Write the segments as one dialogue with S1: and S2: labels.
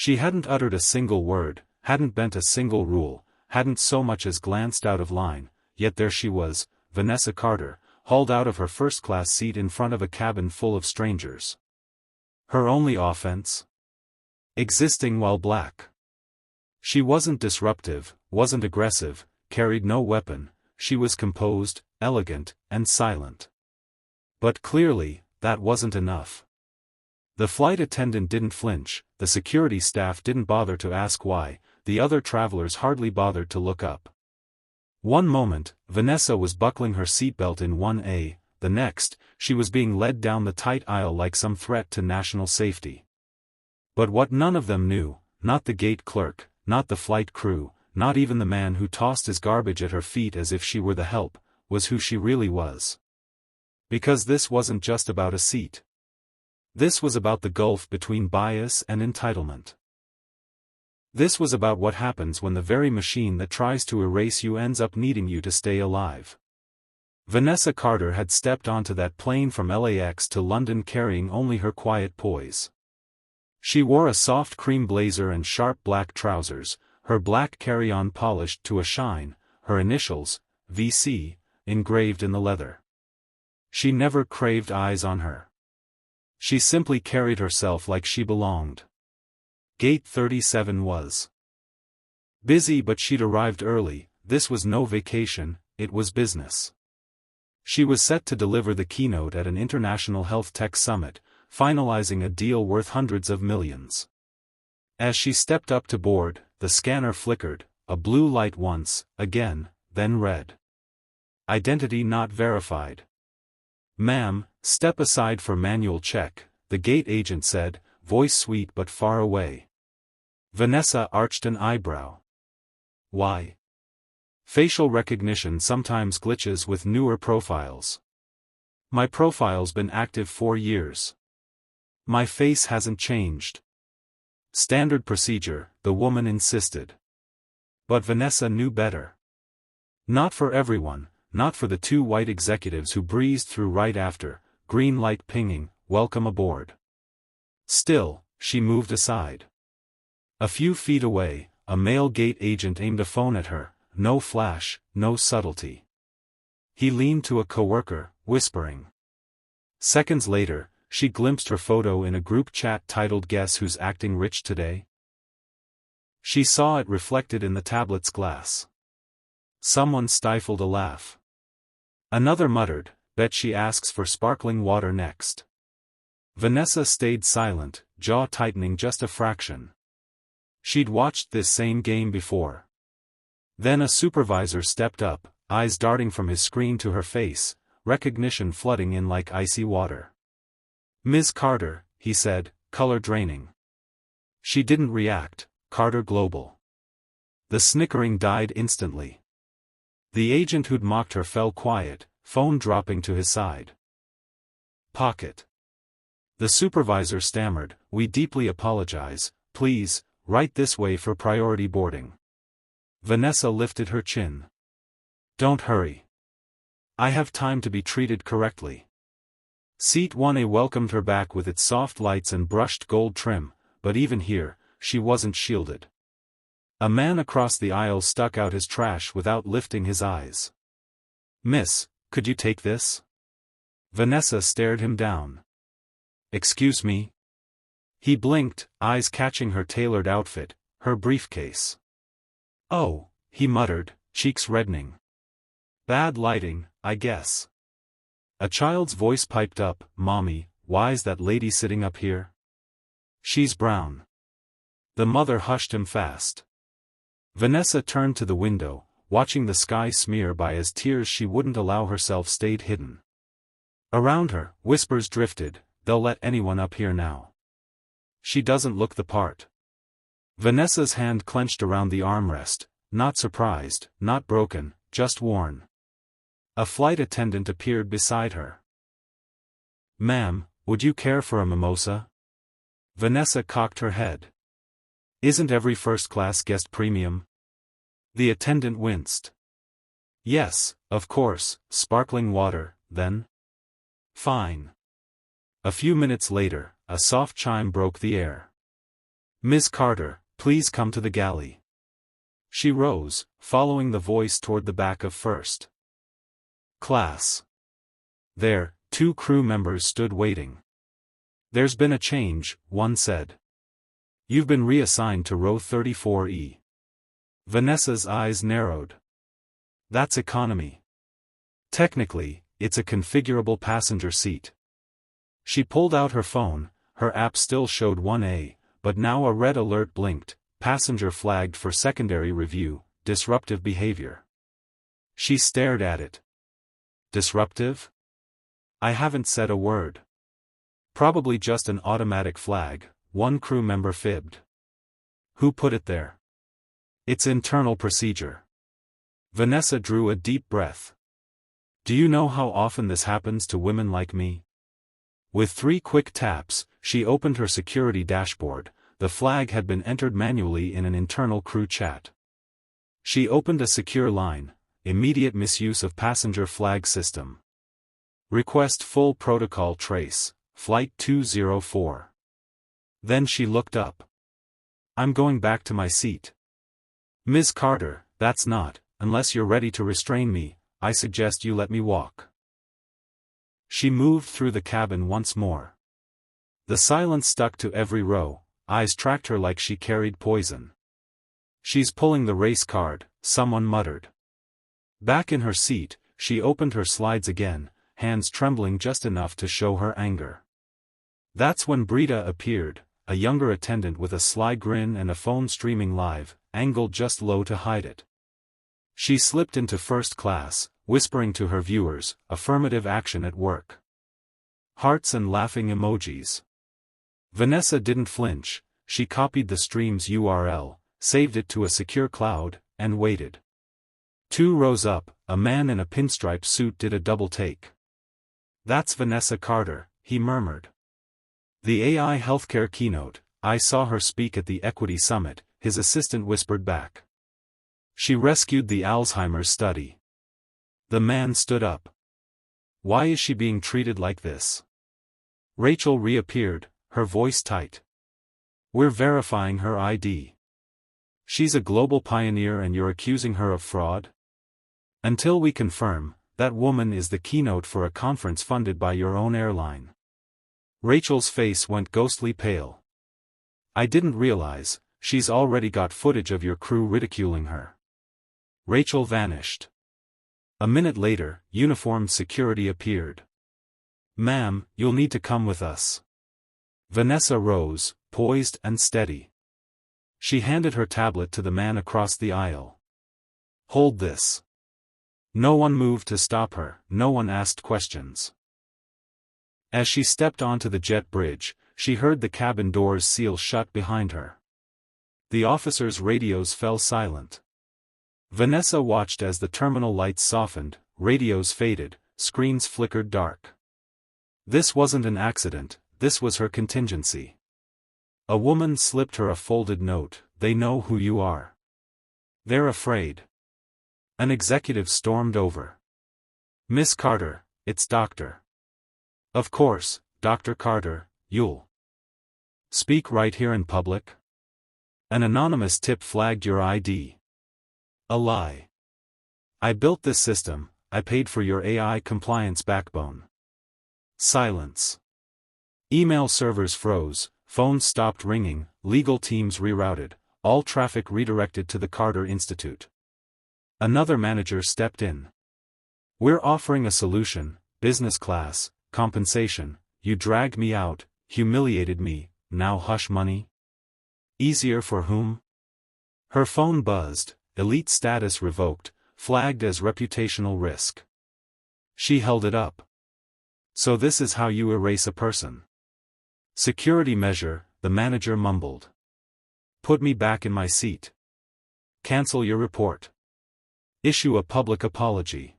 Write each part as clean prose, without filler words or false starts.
S1: She hadn't uttered a single word, hadn't bent a single rule, hadn't so much as glanced out of line, yet there she was, Vanessa Carter, hauled out of her first-class seat in front of a cabin full of strangers. Her only offense? Existing while black. She wasn't disruptive, wasn't aggressive, carried no weapon, she was composed, elegant, and silent. But clearly, that wasn't enough. The flight attendant didn't flinch, the security staff didn't bother to ask why, the other travelers hardly bothered to look up. One moment, Vanessa was buckling her seatbelt in 1A, the next, she was being led down the tight aisle like some threat to national safety. But what none of them knew, not the gate clerk, not the flight crew, not even the man who tossed his garbage at her feet as if she were the help, was who she really was. Because this wasn't just about a seat. This was about the gulf between bias and entitlement. This was about what happens when the very machine that tries to erase you ends up needing you to stay alive. Vanessa Carter had stepped onto that plane from LAX to London carrying only her quiet poise. She wore a soft cream blazer and sharp black trousers, her black carry-on polished to a shine, her initials, VC, engraved in the leather. She never craved eyes on her. She simply carried herself like she belonged. Gate 37 was busy, but she'd arrived early. This was no vacation, it was business. She was set to deliver the keynote at an international health tech summit, finalizing a deal worth hundreds of millions. As she stepped up to board, the scanner flickered, a blue light once, again, then red. Identity not verified. "Ma'am, step aside for manual check," the gate agent said, voice sweet but far away. Vanessa arched an eyebrow. Why? Facial recognition sometimes glitches with newer profiles. My profile's been active 4 years. My face hasn't changed. Standard procedure, the woman insisted. But Vanessa knew better. Not for everyone, not for the 2 white executives who breezed through right after, green light pinging, welcome aboard. Still, she moved aside. A few feet away, a male gate agent aimed a phone at her, no flash, no subtlety. He leaned to a coworker, whispering. Seconds later, she glimpsed her photo in a group chat titled "Guess Who's Acting Rich Today?" She saw it reflected in the tablet's glass. Someone stifled a laugh. Another muttered, "Bet she asks for sparkling water next." Vanessa stayed silent, jaw tightening just a fraction. She'd watched this same game before. Then a supervisor stepped up, eyes darting from his screen to her face, recognition flooding in like icy water. "Ms. Carter," he said, color draining. She didn't react. "Carter Global." The snickering died instantly. The agent who'd mocked her fell quiet, phone dropping to his side. "Pocket." The supervisor stammered, "We deeply apologize, please, right this way for priority boarding." Vanessa lifted her chin. "Don't hurry. I have time to be treated correctly." Seat 1A welcomed her back with its soft lights and brushed gold trim, but even here, she wasn't shielded. A man across the aisle stuck out his trash without lifting his eyes. "Miss, could you take this?" Vanessa stared him down. "Excuse me?" He blinked, eyes catching her tailored outfit, her briefcase. "Oh," he muttered, cheeks reddening. "Bad lighting, I guess." A child's voice piped up, "Mommy, why's that lady sitting up here?" "She's brown." The mother hushed him fast. Vanessa turned to the window, watching the sky smear by as tears she wouldn't allow herself stayed hidden. Around her, whispers drifted, "They'll let anyone up here now. She doesn't look the part." Vanessa's hand clenched around the armrest, not surprised, not broken, just worn. A flight attendant appeared beside her. "Ma'am, would you care for a mimosa?" Vanessa cocked her head. "Isn't every first-class guest premium?" The attendant winced. "Yes, of course, sparkling water, then?" "Fine." A few minutes later, a soft chime broke the air. Miss Carter, please come to the galley. She rose, following the voice toward the back of first class. There, 2 crew members stood waiting. There's been a change, one said. You've been reassigned to row 34E. Vanessa's eyes narrowed. That's economy. Technically, it's a configurable passenger seat. She pulled out her phone, her app still showed 1A, but now a red alert blinked, passenger flagged for secondary review, disruptive behavior. She stared at it. Disruptive? I haven't said a word. Probably just an automatic flag, one crew member fibbed. Who put it there? It's internal procedure. Vanessa drew a deep breath. Do you know how often this happens to women like me? With 3 quick taps, she opened her security dashboard. The flag had been entered manually in an internal crew chat. She opened a secure line, immediate misuse of passenger flag system. Request full protocol trace, flight 204. Then she looked up. I'm going back to my seat. Ms. Carter, that's not, unless you're ready to restrain me, I suggest you let me walk. She moved through the cabin once more. The silence stuck to every row, eyes tracked her like she carried poison. She's pulling the race card, someone muttered. Back in her seat, she opened her slides again, hands trembling just enough to show her anger. That's when Brita appeared, a younger attendant with a sly grin and a phone streaming live, angled just low to hide it. She slipped into first class, whispering to her viewers, affirmative action at work. Hearts and laughing emojis. Vanessa didn't flinch, she copied the stream's URL, saved it to a secure cloud, and waited. 2 rows up, a man in a pinstripe suit did a double take. That's Vanessa Carter, he murmured. The AI healthcare keynote, I saw her speak at the Equity Summit, his assistant whispered back. She rescued the Alzheimer's study. The man stood up. Why is she being treated like this? Rachel reappeared, her voice tight. We're verifying her ID. She's a global pioneer and you're accusing her of fraud? Until we confirm, that woman is the keynote for a conference funded by your own airline. Rachel's face went ghostly pale. I didn't realize, she's already got footage of your crew ridiculing her. Rachel vanished. A minute later, uniformed security appeared. Ma'am, you'll need to come with us. Vanessa rose, poised and steady. She handed her tablet to the man across the aisle. Hold this. No one moved to stop her, no one asked questions. As she stepped onto the jet bridge, she heard the cabin doors seal shut behind her. The officers' radios fell silent. Vanessa watched as the terminal lights softened, radios faded, screens flickered dark. This wasn't an accident, this was her contingency. A woman slipped her a folded note, they know who you are. They're afraid. An executive stormed over. Miss Carter, it's Dr. Of course, Dr. Carter, you'll speak right here in public? An anonymous tip flagged your ID. A lie. I built this system, I paid for your AI compliance backbone. Silence. Email servers froze, phones stopped ringing, legal teams rerouted, all traffic redirected to the Carter Institute. Another manager stepped in. We're offering a solution, business class, compensation, you dragged me out, humiliated me, now hush money? Easier for whom? Her phone buzzed, elite status revoked, flagged as reputational risk. She held it up. So this is how you erase a person. Security measure, the manager mumbled. Put me back in my seat. Cancel your report. Issue a public apology.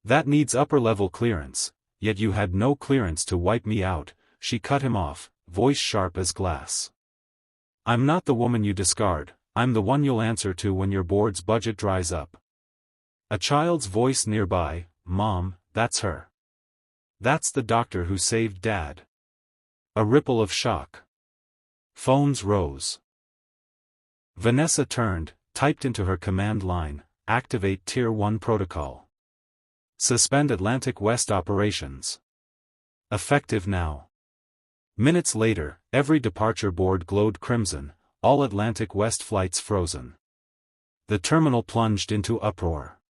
S1: That needs upper-level clearance, yet you had no clearance to wipe me out, she cut him off, voice sharp as glass. I'm not the woman you discard, I'm the one you'll answer to when your board's budget dries up. A child's voice nearby, Mom, that's her. That's the doctor who saved Dad. A ripple of shock. Phones rose. Vanessa turned, typed into her command line, "Activate Tier 1 protocol. Suspend Atlantic West operations. Effective now." Minutes later, every departure board glowed crimson, all Atlantic West flights frozen. The terminal plunged into uproar.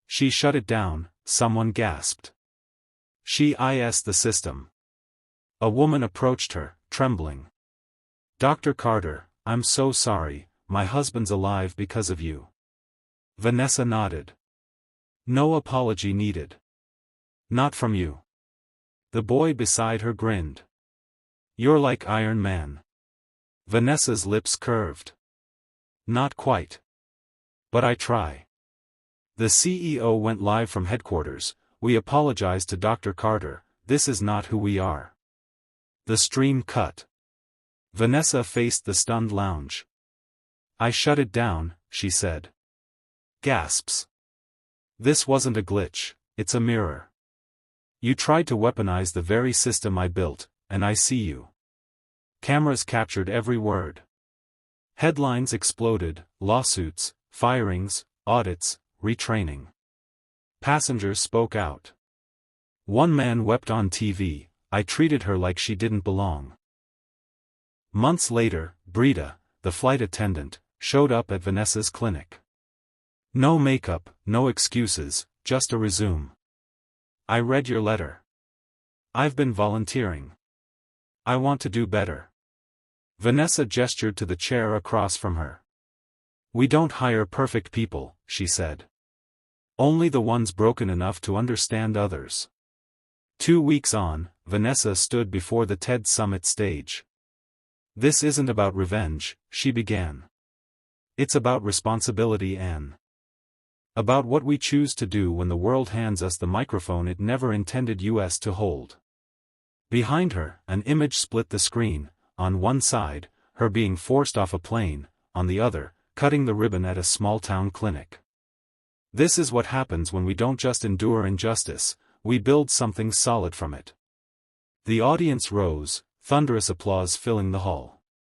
S1: "She shut it down," someone gasped. "She is the system." A woman approached her, trembling. "Dr. Carter, I'm so sorry, my husband's alive because of you." Vanessa nodded. "No apology needed. Not from you." The boy beside her grinned. "You're like Iron Man." Vanessa's lips curved. "Not quite. But I try." The CEO went live from headquarters. "We apologize to Dr. Carter, this is not who we are." The stream cut. Vanessa faced the stunned lounge. "I shut it down," she said. Gasps. "This wasn't a glitch, it's a mirror. You tried to weaponize the very system I built, and I see you." Cameras captured every word. Headlines exploded: lawsuits, firings, audits, retraining. Passengers spoke out. One man wept on TV, "I treated her like she didn't belong." Months later, Brita, the flight attendant, showed up at Vanessa's clinic. "No makeup, no excuses, just a resume. I read your letter. I've been volunteering. I want to do better." Vanessa gestured to the chair across from her. "We don't hire perfect people," she said. "Only the ones broken enough to understand others." 2 weeks on, Vanessa stood before the TED Summit stage. "This isn't about revenge," she began. "It's about responsibility and about what we choose to do when the world hands us the microphone it never intended us to hold." Behind her, an image split the screen, on one side, her being forced off a plane, on the other, cutting the ribbon at a small-town clinic. "This is what happens when we don't just endure injustice, we build something solid from it." The audience rose, thunderous applause filling the hall.